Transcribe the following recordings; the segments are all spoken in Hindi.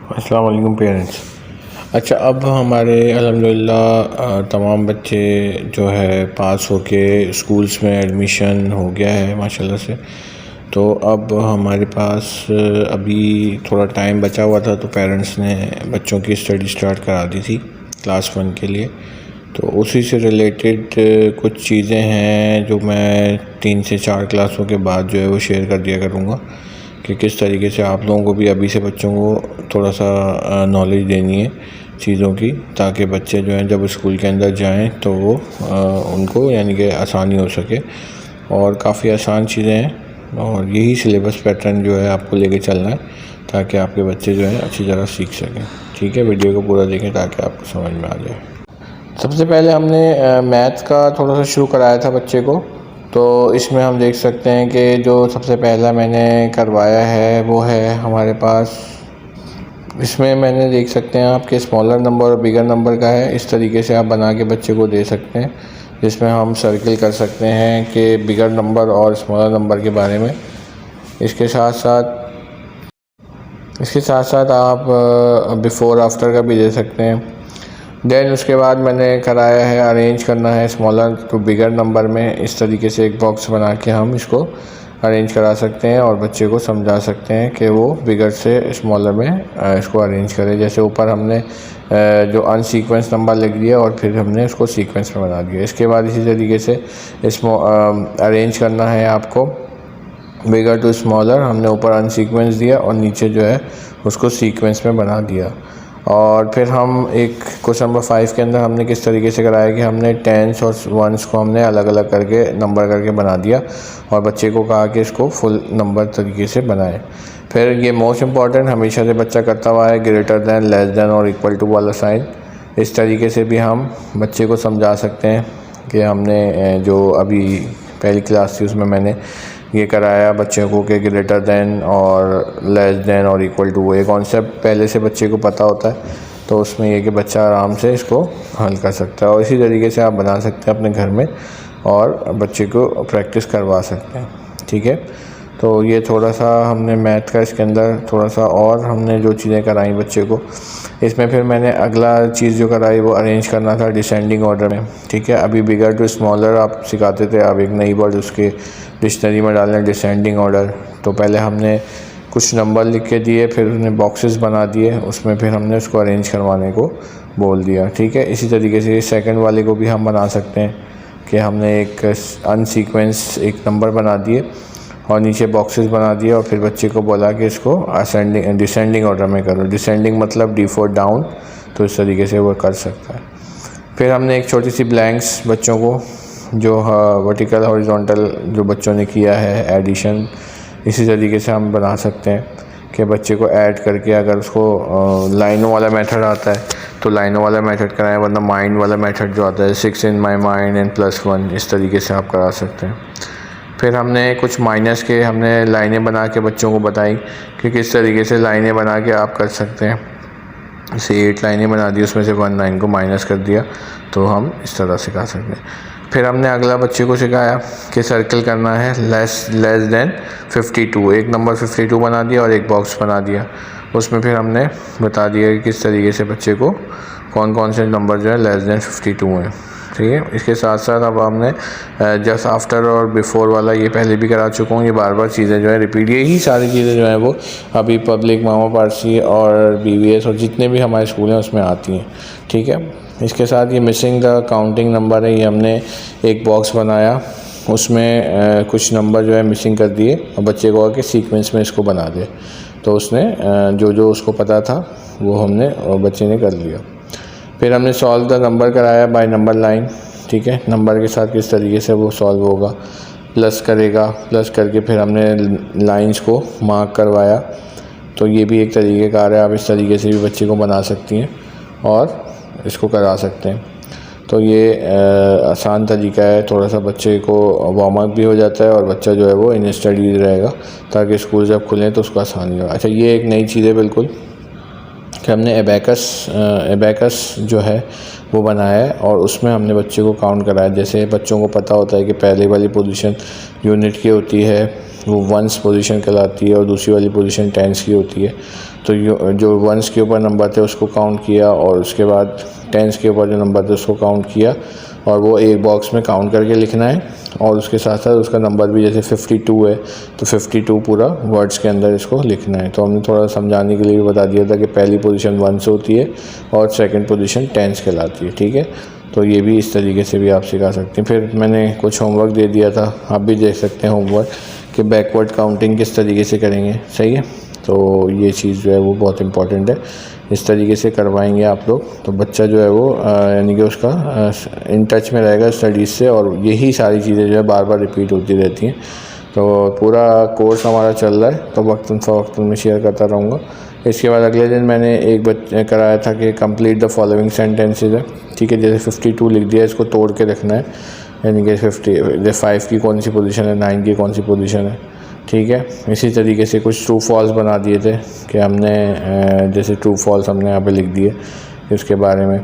अस्सलाम वालेकुम पेरेंट्स। अच्छा, अब हमारे अल्हम्दुलिल्लाह तमाम बच्चे जो है पास होके स्कूल्स में एडमिशन हो गया है माशाल्लाह से। तो अब हमारे पास अभी थोड़ा टाइम बचा हुआ था, तो पेरेंट्स ने बच्चों की स्टडी स्टार्ट करा दी थी क्लास 1 के लिए। तो उसी से रिलेटेड कुछ चीज़ें हैं जो मैं 3 से 4 क्लासों के बाद जो है वो शेयर कर दिया करूँगा कि किस तरीके से आप लोगों को भी अभी से बच्चों को थोड़ा सा नॉलेज देनी है चीज़ों की, ताकि बच्चे जो हैं जब स्कूल के अंदर जाएं तो वो उनको यानी कि आसानी हो सके। और काफ़ी आसान चीज़ें हैं और यही सिलेबस पैटर्न जो है आपको लेके चलना है ताकि आपके बच्चे जो हैं अच्छी तरह सीख सकें। ठीक है, वीडियो को पूरा देखें ताकि आपको समझ में आ जाए। सबसे पहले हमने मैथ का थोड़ा सा शुरू कराया था बच्चे को। तो इसमें हम देख सकते हैं कि जो सबसे पहला मैंने करवाया है वो है हमारे पास, इसमें मैंने देख सकते हैं आपके स्मॉलर नंबर और बिगर नंबर का है। इस तरीके से आप बना के बच्चे को दे सकते हैं, जिसमें हम सर्किल कर सकते हैं कि बिगर नंबर और स्मॉलर नंबर के बारे में। इसके साथ साथ आप बिफ़ोर आफ्टर का भी दे सकते हैं। देन उसके बाद मैंने कराया है अरेंज करना है स्मॉलर टू बिगर नंबर में। इस तरीके से एक बॉक्स बना के हम इसको अरेंज करा सकते हैं और बच्चे को समझा सकते हैं कि वो बिगर से स्मॉलर में इसको अरेंज करे। जैसे ऊपर हमने जो अनसीक्वेंस नंबर लिख दिया और फिर हमने उसको सीक्वेंस में बना दिया। इसके बाद इसी तरीके से इसमें अरेंज करना है आपको बिगर टू स्मॉलर। हमने ऊपर अनसीक्वेंस दिया और नीचे जो है उसको सीक्वेंस में बना दिया। और फिर हम एक क्वेश्चन नंबर 5 के अंदर हमने किस तरीके से कराया कि हमने टेंस और वंस को हमने अलग अलग करके नंबर करके बना दिया और बच्चे को कहा कि इसको फुल नंबर तरीके से बनाएं। फिर ये मोस्ट इम्पॉर्टेंट हमेशा से बच्चा करता हुआ है ग्रेटर दैन, लेस दैन और इक्वल टू वाला साइन। इस तरीके से भी हम बच्चे को समझा सकते हैं कि हमने जो अभी पहली क्लास थी उसमें मैंने ये कराया बच्चों को कि ग्रेटर दैन और लेस दैन और इक्वल टू। ये कॉन्सेप्ट पहले से बच्चे को पता होता है, तो उसमें ये कि बच्चा आराम से इसको हल कर सकता है। और इसी तरीके से आप बना सकते हैं अपने घर में और बच्चे को प्रैक्टिस करवा सकते हैं। ठीक है, तो ये थोड़ा सा हमने मैथ का इसके अंदर थोड़ा सा और हमने जो चीज़ें कराई बच्चे को, इसमें फिर मैंने अगला चीज़ जो कराई वो अरेंज करना था डिसेंडिंग ऑर्डर में। ठीक है, अभी बिगर टू स्मॉलर आप सिखाते थे, अब एक नई वर्ड उसके डिक्शनरी में डालना डिसेंडिंग ऑर्डर। तो पहले हमने कुछ नंबर लिख के दिए, फिर उसने बॉक्सेस बना दिए, उसमें फिर हमने उसको अरेंज करवाने को बोल दिया। ठीक है, इसी तरीके से सेकंड वाले को भी हम बना सकते हैं कि हमने एक अनसीक्वेंस एक नंबर बना दिए और नीचे बॉक्सेस बना दिए और फिर बच्चे को बोला कि इसको असेंडिंग डिसेंडिंग ऑर्डर में करो। डिसेंडिंग मतलब डी फॉर डाउन, तो इस तरीके से वो कर सकता है। फिर हमने एक छोटी सी ब्लैंक्स बच्चों को जो वर्टिकल हॉरिजॉन्टल जो बच्चों ने किया है एडिशन, इसी तरीके से हम बना सकते हैं कि बच्चे को ऐड करके अगर उसको लाइनों वाला मेथड आता है तो लाइनों वाला मेथड कराएं, वरना माइंड वाला मेथड जो आता है 6 इन माई माइंड एंड +1, इस तरीके से आप करा सकते हैं। फिर हमने कुछ माइनस के हमने लाइनें बना के बच्चों को बताई कि किस तरीके से लाइनें बना के आप कर सकते हैं। जैसे 8 लाइनें बना दी, उसमें से 1 लाइन को माइनस कर दिया, तो हम इस तरह सिखा सकते हैं। फिर हमने अगला बच्चे को सिखाया कि सर्कल करना है लेस दैन 52। एक नंबर 52 बना दिया और एक बॉक्स बना दिया, उसमें फिर हमने बता दिया कि किस तरीके से बच्चे को कौन कौन से नंबर जो है लेस दैन 52 हैं। ठीक है, इसके साथ साथ अब हमने जस्ट आफ्टर और बिफ़ोर वाला ये पहले भी करा चुका हूँ। ये बार बार चीज़ें जो है रिपीट, यही सारी चीज़ें जो हैं वो अभी पब्लिक, मामा पारसी और BVS और जितने भी हमारे स्कूल हैं उसमें आती हैं। ठीक है, इसके साथ ये मिसिंग द काउंटिंग नंबर है, ये हमने एक बॉक्स बनाया, उसमें कुछ नंबर जो है मिसिंग कर दिए और बच्चे को आके सीक्वेंस में इसको बना दे। तो उसने जो उसको पता था वो हमने और बच्चे ने कर लिया। फिर हमने सॉल्व द नंबर कराया बाय नंबर लाइन। ठीक है, नंबर के साथ किस तरीके से वो सॉल्व होगा, प्लस करेगा, प्लस करके फिर हमने लाइंस को मार्क करवाया। तो ये भी एक तरीके का है, आप इस तरीके से भी बच्चे को बना सकती हैं और इसको करा सकते हैं। तो ये आसान तरीका है, थोड़ा सा बच्चे को वार्म अप भी हो जाता है और बच्चा जो है वो इन स्टडीज रहेगा ताकि स्कूल जब खुलें तो उसको आसानी हो। अच्छा, ये एक नई चीज़ है बिल्कुल कि हमने एबैकस जो है वो बनाया है और उसमें हमने बच्चे को काउंट कराया। जैसे बच्चों को पता होता है कि पहले वाली पोजीशन यूनिट की होती है, वो वंस पोजीशन कहलाती है और दूसरी वाली पोजीशन टेंस की होती है। तो जो वंस के ऊपर नंबर थे उसको काउंट किया और उसके बाद टेंस के ऊपर जो नंबर थे उसको काउंट किया और वो एक बॉक्स में काउंट करके लिखना है। और उसके साथ साथ उसका नंबर भी, जैसे 52 है तो 52 पूरा वर्ड्स के अंदर इसको लिखना है। तो हमने थोड़ा समझाने के लिए भी बता दिया था कि पहली पोजीशन वंस होती है और सेकंड पोजीशन टेंस कहलाती है, ठीक है। तो ये भी इस तरीके से भी आप सिखा सकते हैं। फिर मैंने कुछ होमवर्क दे दिया था, आप भी देख सकते हैं होमवर्क कि बैकवर्ड काउंटिंग किस तरीके से करेंगे, सही है। तो ये चीज़ जो है वो बहुत इंपॉर्टेंट है, इस तरीके से करवाएंगे आप लोग तो बच्चा जो है वो यानी कि उसका इन टच में रहेगा स्टडीज़ से, और यही सारी चीज़ें जो है बार बार रिपीट होती रहती हैं। तो पूरा कोर्स हमारा चल रहा है, तो वक्तन फ़वक्तन में शेयर करता रहूँगा। इसके बाद अगले दिन मैंने एक बच्चे कराया था कि कंप्लीट द फॉलोइंग सेंटेंसेज है, ठीक है। जैसे 52 लिख दिया, इसको तोड़ के रखना है, यानी कि 5 की कौन सी पोजीशन है, 9 की कौन सी पोजीशन है, ठीक है। इसी तरीके से कुछ ट्रू फॉल्स बना दिए थे कि हमने जैसे ट्रू फॉल्स हमने यहाँ पे लिख दिए इसके बारे में,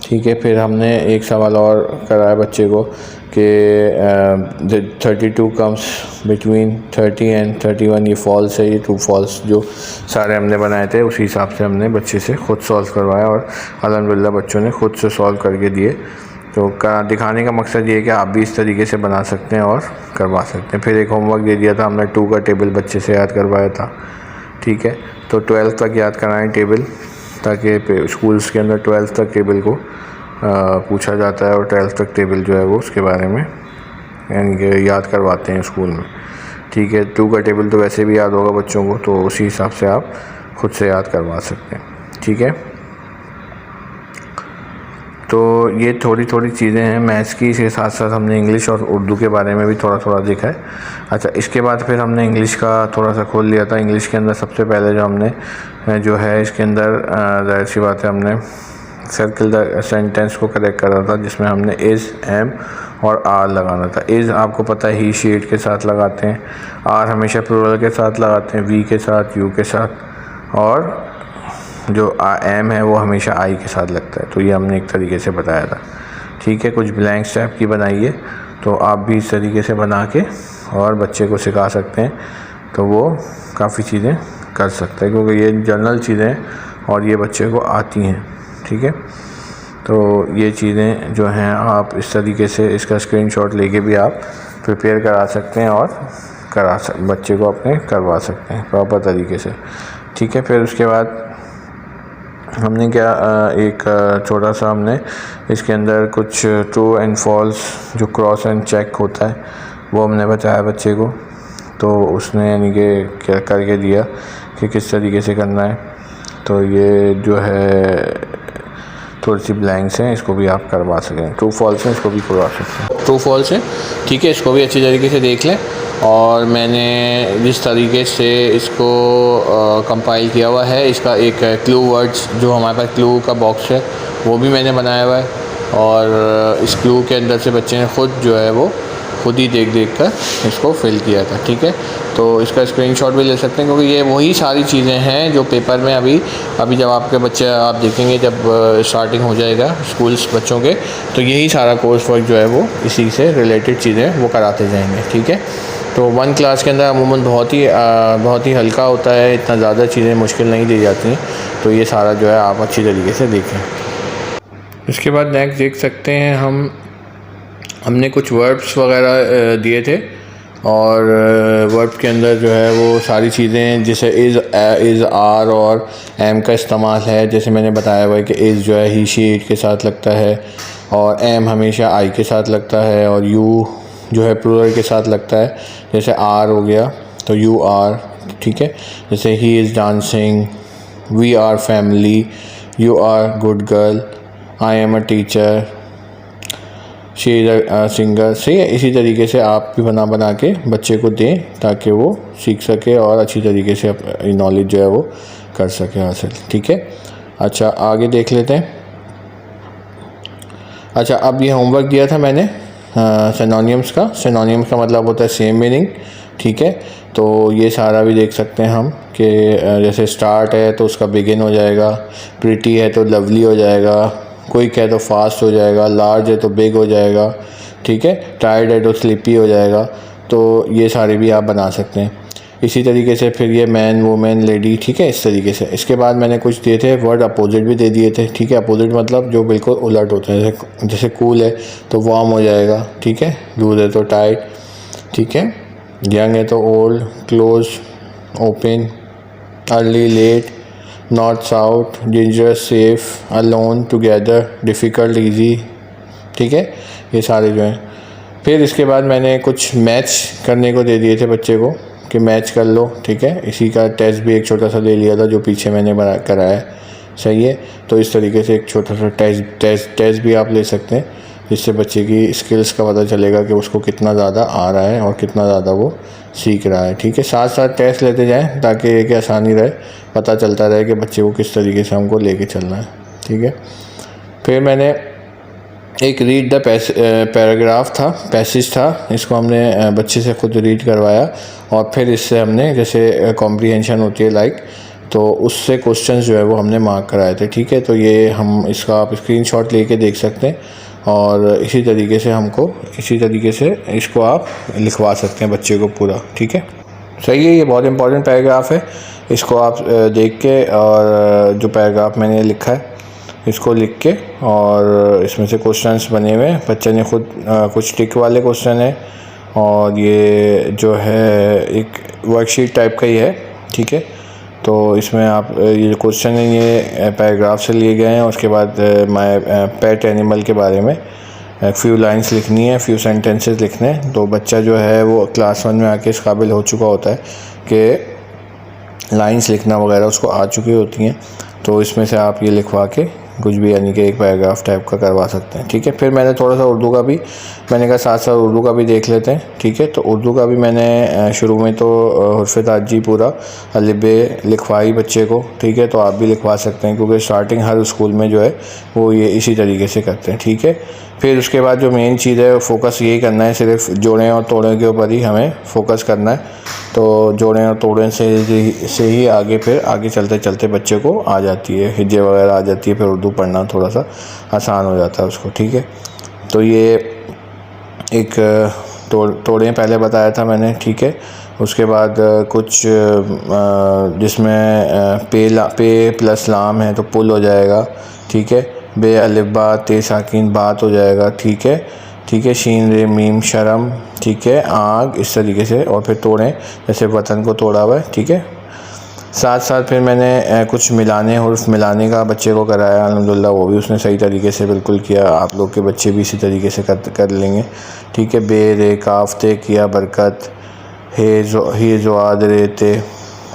ठीक है। फिर हमने एक सवाल और कराया बच्चे को कि 32 कम्स बिटवीन 30 एंड 31, ये फॉल्स है, ये ट्रू फॉल्स जो सारे हमने बनाए थे उसी हिसाब से हमने बच्चे से खुद सॉल्व करवाया और अल्हम्दुलिल्लाह बच्चों ने खुद से सॉल्व करके दिए। तो दिखाने का मकसद ये है कि आप भी इस तरीके से बना सकते हैं और करवा सकते हैं। फिर एक होमवर्क दे दिया था हमने, 2 का टेबल बच्चे से याद करवाया था, ठीक है। तो 12 तक याद कराएं टेबल, ताकि स्कूल्स के अंदर 12 तक टेबल को पूछा जाता है और 12 तक टेबल जो है वो उसके बारे में यानी कि याद करवाते हैं स्कूल में, ठीक है। 2 का टेबल तो वैसे भी याद होगा बच्चों को, तो उसी हिसाब से आप खुद से याद करवा सकते हैं, ठीक है। तो ये थोड़ी थोड़ी चीज़ें हैं मैथ्स की, इसके साथ साथ हमने इंग्लिश और उर्दू के बारे में भी थोड़ा थोड़ा देखा है। अच्छा, इसके बाद फिर हमने इंग्लिश का थोड़ा सा खोल लिया था। इंग्लिश के अंदर सबसे पहले जो हमने जो है इसके अंदर ज़ाहिर सी बात है हमने सर्किल द सेंटेंस को करेक्ट करा था, जिसमें हमने इज़, एम और आर लगाना था। इज़ आपको पता है ही, शी, इट के साथ लगाते हैं। आर हमेशा प्लूरल के साथ लगाते हैं, वी के साथ, यू के साथ, और जो एम है वो हमेशा आई के साथ लगता है। तो ये हमने एक तरीके से बताया था, ठीक है। कुछ ब्लैंक्स टाइप की बनाइए, तो आप भी इस तरीके से बना के और बच्चे को सिखा सकते हैं, तो वो काफ़ी चीज़ें कर सकता है, क्योंकि ये जनरल चीज़ें हैं और ये बच्चे को आती हैं, ठीक है। तो ये चीज़ें जो हैं आप इस तरीके से इसका स्क्रीनशॉट लेके भी आप प्रिपेयर करा सकते हैं और बच्चे को अपने करवा सकते हैं प्रॉपर तरीके से, ठीक है। फिर उसके बाद हमने क्या एक छोटा सा हमने इसके अंदर कुछ ट्रू एंड फॉल्स जो क्रॉस एंड चेक होता है वो हमने बताया बच्चे को, तो उसने यानी कि क्या करके दिया कि किस तरीके से करना है। तो ये जो है थोड़ी सी ब्लैंक्स हैं, इसको भी आप करवा सकें। ट्रू फॉल्स हैं, इसको भी करवा सकते हैं। ट्रू फॉल्स है, ठीक है, इसको भी अच्छी तरीके से देख लें। और मैंने जिस तरीके से इसको कंपाइल किया हुआ है, इसका एक क्लू वर्ड्स जो हमारे पास क्लू का बॉक्स है वो भी मैंने बनाया हुआ है, और इस क्लू के अंदर से बच्चे ने खुद जो है वो खुद ही देख कर इसको फिल किया था, ठीक है। तो इसका स्क्रीनशॉट भी ले सकते हैं, क्योंकि ये वही सारी चीज़ें हैं जो पेपर में अभी जब आपके बच्चे आप देखेंगे जब स्टार्टिंग हो जाएगा स्कूल्स बच्चों के, तो यही सारा कोर्स वर्क जो है वो इसी से रिलेटेड चीज़ें वो कराते जाएंगे, ठीक है। तो 1 क्लास के अंदर अमूमन बहुत ही हल्का होता है, इतना ज़्यादा चीज़ें मुश्किल नहीं दी जाती हैं। तो ये सारा जो है आप अच्छी तरीके से देखें। इसके बाद नेक्स्ट देख सकते हैं हमने कुछ वर्ब्स वगैरह दिए थे, और वर्ब के अंदर जो है वो सारी चीज़ें जैसे इज़, आर और एम का इस्तेमाल है। जैसे मैंने बताया हुआ है कि इज़ जो है ही, शी, इट के साथ लगता है, और एम हमेशा आई के साथ लगता है, और यू जो है प्लूरल के साथ लगता है। जैसे आर हो गया तो यू आर, ठीक है। जैसे ही is dancing, we are family, you are good girl, I am a teacher, she is a singer. सही है, इसी तरीके से आप भी बना के बच्चे को दें ताकि वो सीख सके और अच्छी तरीके से नॉलेज जो है वो कर सके हासिल, ठीक है। अच्छा, आगे देख लेते हैं। अच्छा, अब ये होमवर्क दिया था मैंने सिनोनिम्स का मतलब होता है सेम मीनिंग, ठीक है। तो ये सारा भी देख सकते हैं हम कि जैसे स्टार्ट है तो उसका बिगिन हो जाएगा, प्रिटी है तो लवली हो जाएगा, क्विक है तो फास्ट हो जाएगा, लार्ज है तो बिग हो जाएगा, ठीक है। टायर्ड है तो स्लीपी हो जाएगा। तो ये सारे भी आप बना सकते हैं। इसी तरीके से फिर ये मैन, वुमेन, लेडी, ठीक है, इस तरीके से। इसके बाद मैंने कुछ दिए थे वर्ड अपोजिट भी दे दिए थे, ठीक है। अपोजिट मतलब जो बिल्कुल उलट होते हैं, जैसे कूल है तो वार्म हो जाएगा, ठीक है। लूज है तो टाइट, ठीक है। यंग है तो old, close, open, early, late, north, south, dangerous, safe, alone, together, difficult, easy, ठीक है। ये सारे जो हैं। फिर इसके बाद मैंने कुछ मैच करने को दे दिए थे बच्चे को कि मैच कर लो, ठीक है। इसी का टेस्ट भी एक छोटा सा ले लिया था जो पीछे मैंने बना कराया, सही है। तो इस तरीके से एक छोटा सा टेस्ट भी आप ले सकते हैं, जिससे बच्चे की स्किल्स का पता चलेगा कि उसको कितना ज़्यादा आ रहा है और कितना ज़्यादा वो सीख रहा है, ठीक है। साथ साथ टेस्ट लेते जाएं ताकि एक आसानी रहे, पता चलता रहे कि बच्चे को किस तरीके से हमको लेके चलना है, ठीक है। फिर मैंने एक रीड द पैराग्राफ था, पैसेज था, इसको हमने बच्चे से खुद रीड करवाया और फिर इससे हमने जैसे कॉम्प्रीहेंशन होती है लाइक, तो उससे क्वेश्चंस जो है वो हमने मार्क कराए थे, ठीक है। तो ये हम इसका आप स्क्रीनशॉट लेके देख सकते हैं और इसी तरीके से इसको आप लिखवा सकते हैं बच्चे को पूरा, ठीक है। सही है, ये बहुत इंपॉर्टेंट पैराग्राफ है। इसको आप देख के और जो पैराग्राफ मैंने लिखा है इसको लिख के, और इसमें से क्वेश्चंस बने हुए हैं, बच्चे ने खुद कुछ टिक वाले क्वेश्चन है और ये जो है एक वर्कशीट टाइप का ही है, ठीक है। तो इसमें आप ये क्वेश्चन है ये पैराग्राफ से लिए गए हैं। उसके बाद माय पेट एनिमल के बारे में फ्यू लाइंस लिखनी है, फ्यू सेंटेंसेस लिखने हैं। तो बच्चा जो है वो क्लास 1 में आके इस काबिल हो चुका होता है कि लाइंस लिखना वगैरह उसको आ चुकी होती हैं। तो इसमें से आप ये लिखवा के कुछ भी यानी कि एक पैराग्राफ टाइप का करवा सकते हैं, ठीक है। फिर मैंने थोड़ा सा उर्दू का भी, मैंने कहा साथ साथ उर्दू का भी देख लेते हैं, ठीक है। तो उर्दू का भी मैंने शुरू में तो हुर्फ़ ताजी पूरा अलिबे लिखवाई बच्चे को, ठीक है। तो आप भी लिखवा सकते हैं क्योंकि स्टार्टिंग हर स्कूल में जो है वो ये इसी तरीके से करते हैं, ठीक है। फिर उसके बाद जो मेन चीज़ है फोकस यही करना है, सिर्फ जोड़ें और तोड़ें के ऊपर ही हमें फोकस करना है। तो जोड़ें और तोड़ें से ही आगे चलते चलते बच्चे को आ जाती है, हिज्जे वगैरह आ जाती है, फिर उर्दू पढ़ना थोड़ा सा आसान हो जाता है उसको, ठीक है। तो ये एक तोड़ें पहले बताया था मैंने, ठीक है। उसके बाद कुछ जिसमें पे प्लस लाम है तो पुल हो जाएगा, ठीक है। बे अलिबा ते साकिन बात हो जाएगा, ठीक है, ठीक है। शीन रे मीम शर्म, ठीक है। आग, इस तरीके से। और फिर तोड़ें जैसे वतन को तोड़ा हुआ है, ठीक है। साथ साथ फिर मैंने कुछ हुर्फ मिलाने का बच्चे को कराया, अल्हम्दुलिल्लाह वो भी उसने सही तरीके से बिल्कुल किया। आप लोग के बच्चे भी इसी तरीके से कर लेंगे, ठीक है। बे रे काफ्ते किया बरकत, हे ज़ुआद रेते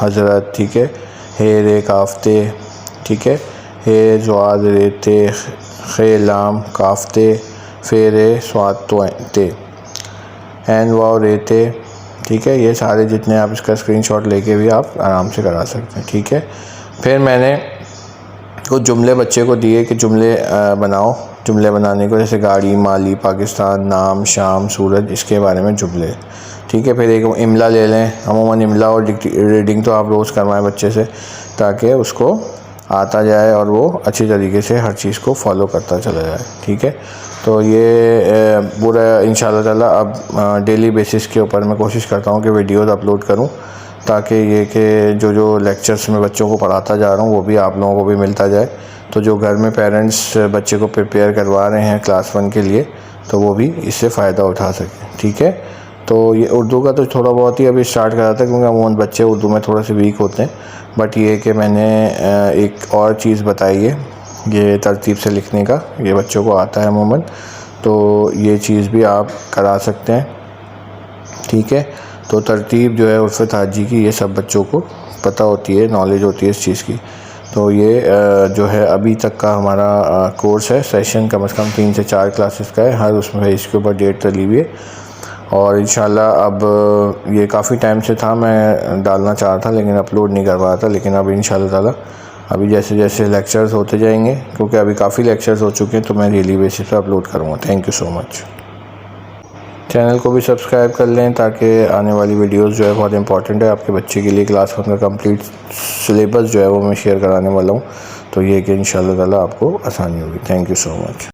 हज़रत, ठीक है। हे रे काफ्ते, ठीक है। हे ज़ुआद रेते खे लाम काफ्ते फेरे स्वाद ते एन वाव रेते, ठीक है। ये सारे जितने आप इसका स्क्रीनशॉट लेके भी आप आराम से करा सकते हैं, ठीक है। फिर मैंने कुछ जुमले बच्चे को दिए कि जुमले बनाओ। जुमले बनाने को जैसे गाड़ी, माली, पाकिस्तान, नाम, शाम, सूरज, इसके बारे में जुमले, ठीक है। फिर एक इमला ले लें। अमूमन इमला और रीडिंग तो आप रोज़ करवाएं बच्चे से ताकि उसको आता जाए और वो अच्छी तरीके से हर चीज़ को फॉलो करता चला जाए, ठीक है। तो ये पूरा इंशाल्लाह ताला अब डेली बेसिस के ऊपर मैं कोशिश करता हूँ कि वीडियोज़ अपलोड करूँ ताकि ये कि जो लेक्चर्स में बच्चों को पढ़ाता जा रहा हूँ वो भी आप लोगों को भी मिलता जाए। तो जो घर में पेरेंट्स बच्चे को प्रिपेयर करवा रहे हैं क्लास 1 के लिए तो वो भी इससे फ़ायदा उठा सकें, ठीक है। तो ये उर्दू का तो थोड़ा बहुत ही अभी स्टार्ट करा था क्योंकि अमूमन बच्चे उर्दू में थोड़ा से वीक होते हैं, बट ये कि मैंने एक और चीज़ बताई है ये तरतीब से लिखने का, ये बच्चों को आता है अमूमन, तो ये चीज़ भी आप करा सकते हैं, ठीक है। तो तरतीब जो है उर्फ़ ताजी की ये सब बच्चों को पता होती है, नॉलेज होती है इस चीज़ की। तो ये जो है अभी तक का हमारा कोर्स है, सेशन कम से कम 3 से 4 क्लासेस का है, हर उसमें इसके ऊपर डेट चली हुई है। और इंशाल्लाह अब ये काफ़ी टाइम से था मैं डालना चाह रहा था लेकिन अपलोड नहीं कर पाया था, लेकिन अब इंशाल्लाह ताला अभी जैसे जैसे लेक्चर्स होते जाएंगे क्योंकि अभी काफ़ी लेक्चर्स हो चुके हैं तो मैं डेली बेसिस पे अपलोड करूँगा। Thank you so much. Channel को भी सब्सक्राइब कर लें ताकि आने वाली वीडियोस जो है बहुत इंपॉर्टेंट है आपके बच्चे के लिए। क्लास 1 का कंप्लीट सिलेबस जो है वो मैं शेयर कराने वाला हूँ, तो ये कि इंशाल्लाह ताला आपको आसानी होगी। Thank you so much.